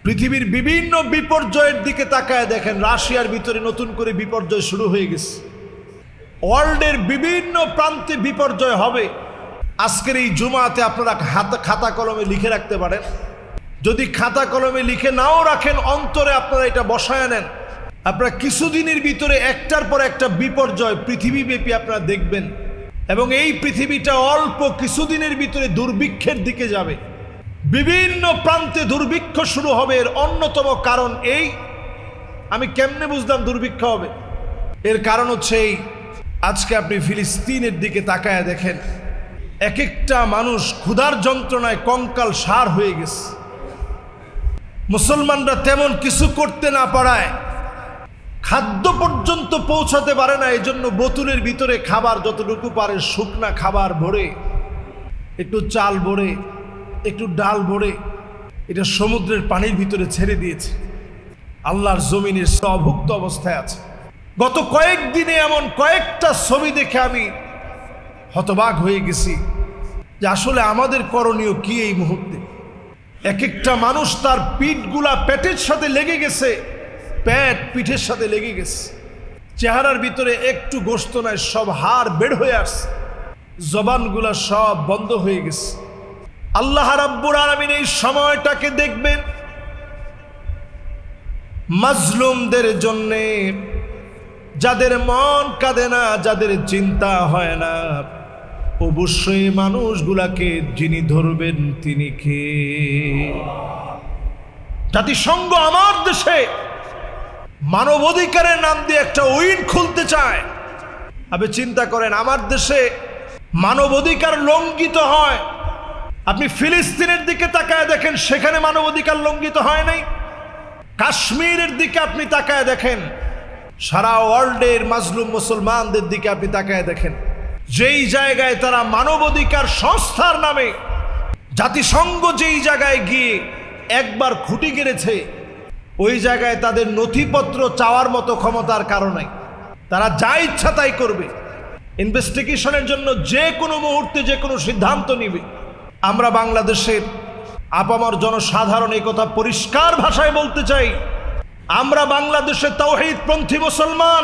পৃথিবীর বিভিন্ন বিপর্যয়ের দিকে তাকায় দেখেন, রাশিয়ার ভিতরে নতুন করে বিপর্যয় শুরু হয়ে গেছে। ওয়ার্ল্ডের বিভিন্ন প্রান্তে বিপর্যয় হবে। আজকের এই জুমাতে আপনারা খাতা কলমে লিখে রাখতে পারেন। যদি খাতা কলমে লিখে নাও রাখেন, অন্তরে আপনারা এটা বসায় নেন। আপনারা কিছুদিনের ভিতরে একটার পর একটা বিপর্যয় পৃথিবীব্যাপী আপনারা দেখবেন, এবং এই পৃথিবীটা অল্প কিছুদিনের ভিতরে দুর্ভিক্ষের দিকে যাবে। বিভিন্ন প্রান্তে দুর্ভিক্ষ শুরু হবে। এর অন্যতম কারণ এই, আমি কেমনে বুঝলাম দুর্ভিক্ষ হবে? এর কারণ হচ্ছে এই, আজকে আপনি ফিলিস্তিনের দিকে তাকায় দেখেন, এক একটা মানুষ ক্ষুধার যন্ত্রণায় কঙ্কাল সার হয়ে গেছে। মুসলমানরা তেমন কিছু করতে না পারায় খাদ্য পর্যন্ত পৌঁছাতে পারে না। এই জন্য বোতলের ভিতরে খাবার যতটুকু পারে, শুকনা খাবার ভরে, একটু চাল ভরে, একটু ডাল ভরে, এটা সমুদ্রের পানির ভিতরে ছেড়ে দিয়েছে। আল্লাহর জমিনের অভুক্ত অবস্থায় আছে। গত কয়েকদিনে এমন কয়েকটা ছবি দেখে আমি হতবাক হয়ে গেছি যে আসলে আমাদের করণীয় কি এই মুহূর্তে। এক একটা মানুষ তার পিঠগুলা পেটের সাথে লেগে গেছে, পেট পিঠের সাথে লেগে গেছে। চেহারার ভিতরে একটু গোশত নাই, সব হাড় বের হয়ে আসছে, জবানগুলা সব বন্ধ হয়ে গেছে। আল্লাহ রাব্বুল আলামিন এই সময়টাকে দেখবেন মাজলুমদের জন্যে, যাদের মন কাঁদে না, যাদের চিন্তা হয় না, অবশ্যই মানুষগুলাকে যিনি ধরবেন তিনি কে? জাতিসংঘ আমার দেশে মানবাধিকারের নাম দিয়ে একটা উইং খুলতে চায়। আপনি চিন্তা করেন, আমার দেশে মানবাধিকার লঙ্ঘিত হয়। আপনি ফিলিস্তিনের দিকে তাকায় দেখেন, সেখানে মানবাধিকার লঙ্ঘিত হয় নাই। কাশ্মীরের দিকে আপনি তাকায় দেখেন, সারা ওয়ার্ল্ডের মাজলুম মুসলমানদের দিকে আপনি তাকায় দেখেন, যেই জায়গায় তারা মানবাধিকার সংস্থার নামে জাতিসংঘ যেই জায়গায় গিয়ে একবার খুঁটি গেড়েছে, ওই জায়গায় তাদের নথিপত্র চাওয়ার মতো ক্ষমতার কারণে তারা যা ইচ্ছা তাই করবে। ইনভেস্টিগেশনের জন্য যে কোনো মুহূর্তে যে কোনো সিদ্ধান্ত নিবে। আমরা বাংলাদেশের আপামর জনসাধারণ এই কথা পরিষ্কার ভাষায় বলতে চাই, আমরা বাংলাদেশে তাওহীদপন্থী মুসলমান।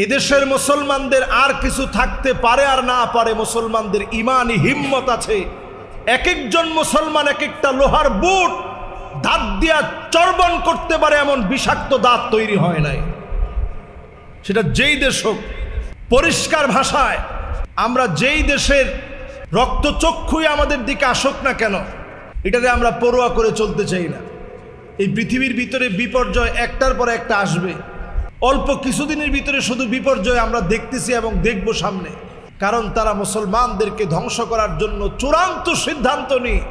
এদেশের মুসলমানদের আর কিছু থাকতে পারে আর না পারে, মুসলমানদের ইমানি হিম্মত আছে। এক একজন মুসলমান এক একটা লোহার বুট দাঁত দিয়া চর্বণ করতে পারে, এমন বিষাক্ত দাঁত তৈরি হয় নাই, সেটা যেই দেশ হোক। পরিষ্কার ভাষায়, আমরা যেই দেশের রক্তচক্ষুই আমাদের দিকে আসুক না কেন, এটাকে আমরা পরোয়া করে চলতে চাই না। এই পৃথিবীর ভিতরে বিপর্যয় একটার পর একটা আসবে। অল্প কিছুদিনের ভিতরে শুধু বিপর্যয় আমরা দেখতেছি এবং দেখব সামনে। কারণ তারা মুসলমানদেরকে ধ্বংস করার জন্য চূড়ান্ত সিদ্ধান্ত নিয়ে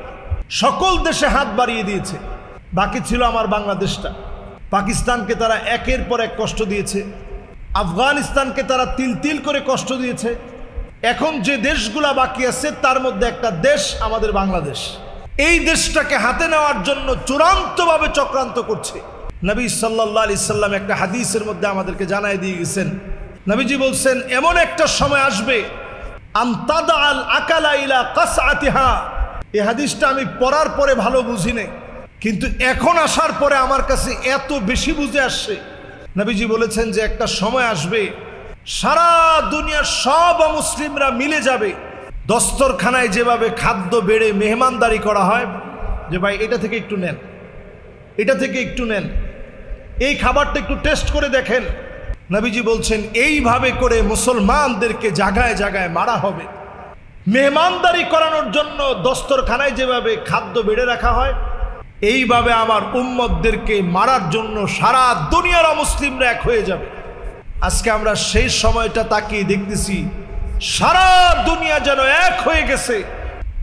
সকল দেশে হাত বাড়িয়ে দিয়েছে। বাকি ছিল আমার বাংলাদেশটা। পাকিস্তানকে তারা একের পর এক কষ্ট দিয়েছে, আফগানিস্তানকে তারা তিল তিল করে কষ্ট দিয়েছে। এখন যে দেশগুলা বাকি আছে তার মধ্যে একটা দেশ আমাদের বাংলাদেশ। এই দেশটাকে হাতে নেওয়ার জন্য চূড়ান্তভাবে চক্রান্ত করছে। নবী সাল্লাল্লাহু আলাইহি সাল্লাম একটা হাদিসের মধ্যে আমাদেরকে জানায় দিয়ে গেছেন। নবীজি বলছেন, এমন একটা সময় আসবে আমতাদা আল আকালা ইলা কাসআতিহা। এই হাদিসটা আমি পড়ার পরে ভালো বুঝি নাই, কিন্তু এখন আসার পরে আমার কাছে এত বেশি বুঝে আসছে। নবীজি বলেছেন যে একটা সময় আসবে সারা দুনিয়ার সব মুসলিমরা মিলে যাবে, দস্তরখানায় যেভাবে খাদ্য বেড়ে মেহমানদারি করা হয়, যে ভাই এটা থেকে একটু নেন, এটা থেকে একটু নেন, এই খাবারটা একটু টেস্ট করে দেখেন। নবীজি বলছেন এইভাবে করে মুসলমানদেরকে জায়গায় জায়গায় মারা হবে। মেহমানদারি করানোর জন্য দস্তরখানায় যেভাবে খাদ্য বেড়ে রাখা হয়, এইভাবে আমার উম্মতদেরকে মারার জন্য সারা দুনিয়ার মুসলিমরা এক হয়ে যাবে। আজকে আমরা সেই সময়টা তাকিয়ে দেখতেছি, সারা দুনিয়া যেন এক হয়ে গেছে,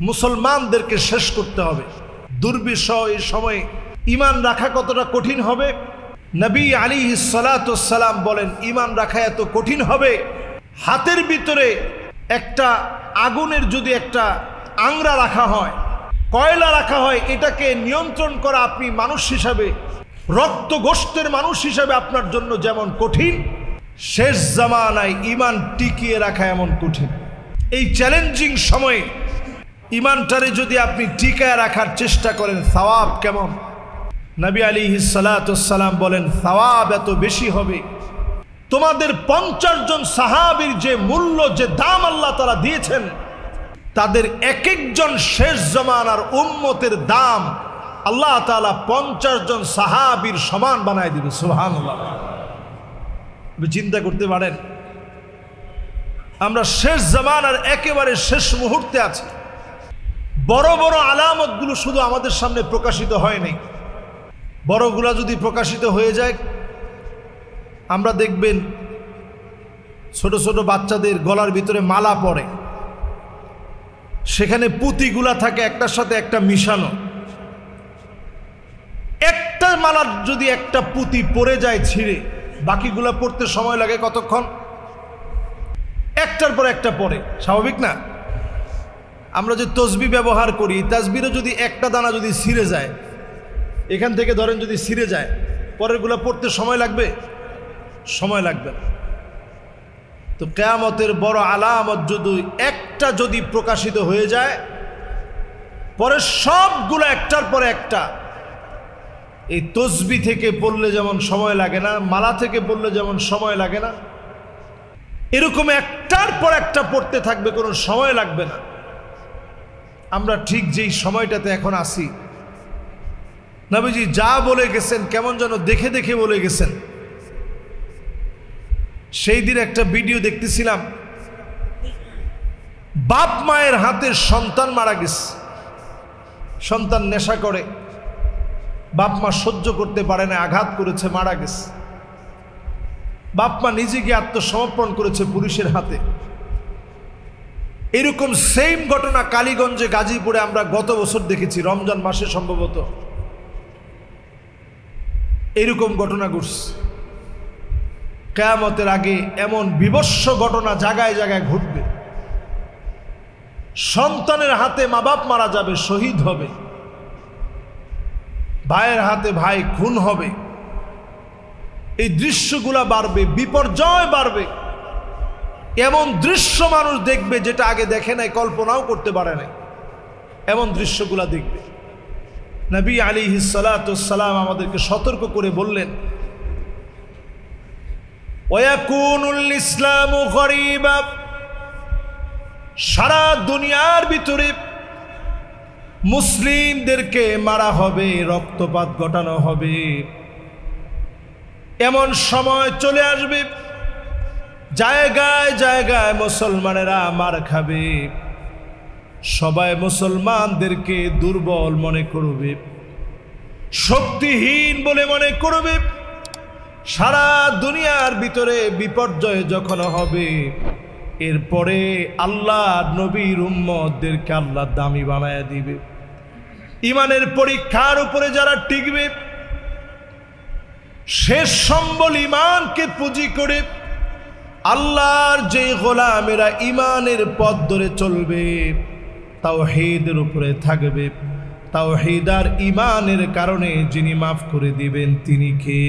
মুসলমানদেরকে শেষ করতে হবে। দুর্বিষহ এই সময়ে ঈমান রাখা কতটা কঠিন হবে। নবী আলাইহিস সালাতু ওয়াস সালাম বলেন, ঈমান রাখা এত কঠিন হবে, হাতের ভিতরে একটা আগুনের যদি একটা আংরা রাখা হয়, কয়লা রাখা হয়, এটাকে নিয়ন্ত্রণ করা আপনি মানুষ হিসাবে, রক্ত গোশতের মানুষ হিসাবে আপনার জন্য যেমন কঠিন, শেষ জামানায় ঈমান টিকিয়ে রাখা এমন কঠিন। এই চ্যালেঞ্জিং সময়ে ঈমানটারে যদি আপনি টিকায় রাখার চেষ্টা করেন, সওয়াব কেমন। নবী আলাইহিস সালাতু ওয়াস সালাম বলেন সওয়াব এত বেশি হবে, তোমাদের 50 জন সাহাবীর যে মূল্য, যে দাম আল্লাহ তাআলা দিয়েছেন, তাদের এক একজন শেষ জামানার উম্মতের দাম আল্লাহ তাআলা 50 জন সাহাবীর সমান বানায় দিবে। সুবহানাল্লাহ। চিন্তা করতে পারেন, আমরা শেষ জামানার একেবারে শেষ মুহূর্তে আছি। বড় বড় আলামতগুলো শুধু আমাদের সামনে প্রকাশিত হয়নি, বড়গুলা যদি প্রকাশিত হয়ে যায়, আমরা দেখবেন ছোট ছোট বাচ্চাদের গলার ভিতরে মালা পড়ে, সেখানে পুঁতিগুলা থাকে একটার সাথে একটা মিশানো। একটা মালার যদি একটা পুঁতি পড়ে যায় ছিঁড়ে, বাকিগুলা পড়তে সময় লাগে কতক্ষণ? একটার পর একটা পড়ে, স্বাভাবিক না? আমরা যে তসবিহ ব্যবহার করি, তাসবিহও যদি একটা দানা যদি ছিঁড়ে যায়, এখান থেকে ধরেন যদি ছিঁড়ে যায়, পরেরগুলা পড়তে সময় লাগবে? সময় লাগবে না। তো কিয়ামতের বড় আলামত যদি একটা যদি প্রকাশিত হয়ে যায়, পরে সবগুলো একটার পর একটা, এই তসবিহ থেকে পড়লে যেমন সময় লাগে না, মালা থেকে পড়লে যেমন সময় লাগে না, এরকম একটার পর একটা পড়তে থাকবে, কোনো সময় লাগবে না। আমরা ঠিক যেই সময়টাতে এখন আসি, নবীজি যা বলে গেছেন কেমন যেন দেখে দেখে বলে গেছেন। সেই দিন একটা ভিডিও দেখতেছিলাম, বাপ মায়ের হাতে সন্তান মারা গেছে। সন্তান নেশা করে, বাপ মা সহ্য করতে পারে না, আঘাত করেছে, মারা গেছে। বাপ মা নিজে গিয়ে আত্মসমর্পণ করেছে পুলিশের হাতে। এরকম সেম ঘটনা কালীগঞ্জে, গাজীপুরে আমরা গত বছর দেখেছি, রমজান মাসে সম্ভবত এরকম ঘটনা ঘটছে। কিয়ামতের আগে এমন বিভৎস ঘটনা জায়গায় জায়গায় ঘটবে। সন্তানের হাতে মা বাপ মারা যাবে, শহীদ হবে। ভাইয়ের হাতে ভাই খুন হবে। এই দৃশ্যগুলা বাড়বে, বিপর্যয় বাড়বে। এমন দৃশ্য মানুষ দেখবে যেটা আগে দেখে নাই, কল্পনাও করতে পারে নাই। এমন দৃশ্যগুলা দেখবে। নবী আলাইহিস সালাতু ওয়াস সালাম আমাদেরকে সতর্ক করে বললেন, ওয়ায়াকুনুল ইসলামু গরীবা, সারা দুনিয়ার ভিতরে মুসলিমদেরকে মারা হবে, রক্তপাত ঘটানো হবে। এমন সময় চলে আসবে জায়গায় জায়গায় মুসলমানেরা মার খাবে। সবাই মুসলমানদেরকে দুর্বল মনে করবে, শক্তিহীন বলে মনে করবে। সারা দুনিয়ার ভিতরে বিপর্যয় যখন হবে, এরপরে আল্লাহ নবীর উম্মতদেরকে আল্লাহ দামি বানায় দিবে। ইমানের পরীক্ষার উপরে যারা টিকবে, শেষ সম্বল ইমানকে পুঁজি করে আল্লাহর যে গোলামেরা ইমানের পথ ধরে চলবে, তাওহীদের উপরে থাকবে, তাওহীদ আর ইমানের কারণে যিনি মাফ করে দিবেন তিনি কে?